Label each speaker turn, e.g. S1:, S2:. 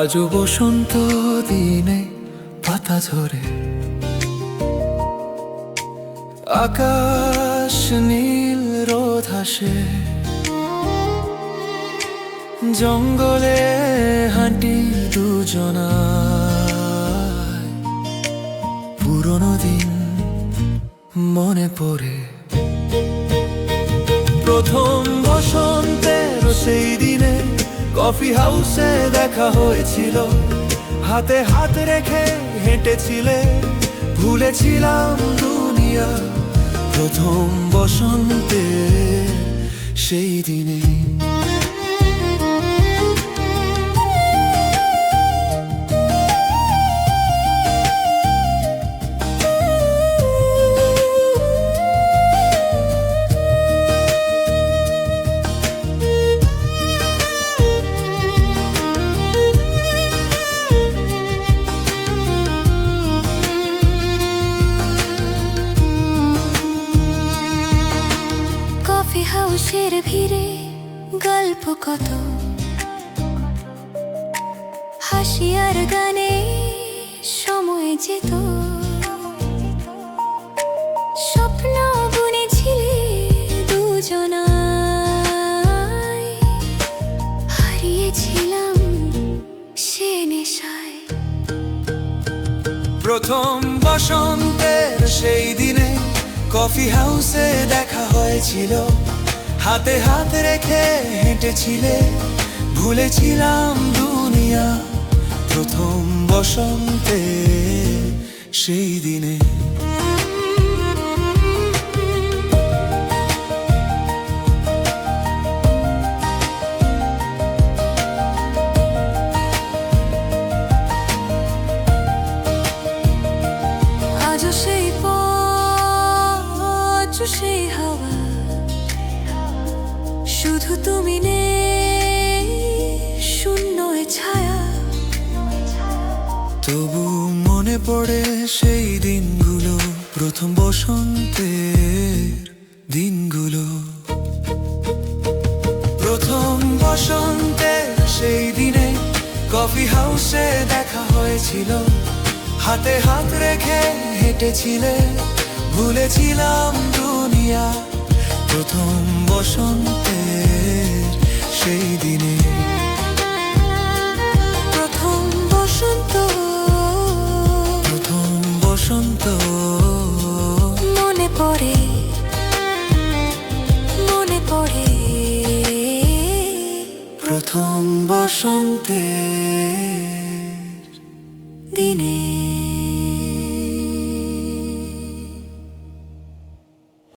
S1: আজও বসন্ত দিনে পাতা ঝরে, আকাশ নীল রোদ হাসে, জঙ্গলে হাঁটি দুজনায়, পুরনো দিন মনে পড়ে। প্রথম বসন্তের সেই দিনে কফি হাউসে দেখা হয়েছিল, হাতে হাত রেখে হেঁটেছিলে, ভুলেছিলাম দুনিয়া। প্রথম বসন্তে সেই দিনে
S2: কফি হাউসের ভিড়ে গল্প কত, হাসি আর গানে সময় যেত। স্বপ্ন বুনেছিলে দুজনায়, হারিয়েছিলাম সে নেশায়।
S1: প্রথম বসন্তের সেই দিনে কফি হাউসে দেখা হয়েছিল, হাতে হাত রেখে হেঁটেছিলে, ভুলেছিলাম দুনিয়া। প্রথম বসন্তে সেই দিনে
S2: আজও সেই পথ, সেই হাওয়া, শুধু তুমি নেই, শূন্য এ ছায়া।
S1: তবু মনে পড়ে সেই দিনগুলো, প্রথম বসন্তের দিনগুলো। প্রথম বসন্তের সেই দিনে কফি হাউসে দেখা হয়েছিল, হাতে হাত রেখে হেঁটেছিলে, ভুলেছিলাম দুনিয়া। প্রথম বসন্তের সেই দিনে
S2: প্রথম বসন্ত,
S1: প্রথম বসন্ত
S2: মনে পড়ে, মনে পড়ে।
S1: প্রথম বসন্তের
S2: দিনে